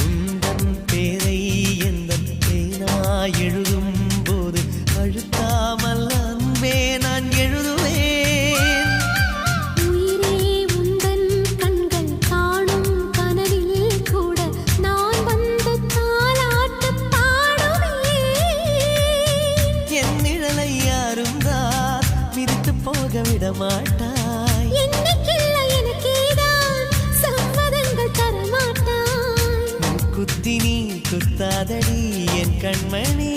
உந்தன் பேரை எந்தன் பேனாய் எழுதும் போது அழுத்தாமல் அன்பே நான் எழுதுவேன். உயிரே உந்தன் கண்கள் காணும் கனவில் கூட நான் வந்து தாலாட்டு பாடுவேன். என் நிழலை யாரும் தான் மிதித்து போக விட மாட்டாய். என்னைக்கில்லை எனக்கேதான் சம்மதங்கள் தரமாட்டாய். குத்தி நீ குத்தாதடி என் கண்மணி.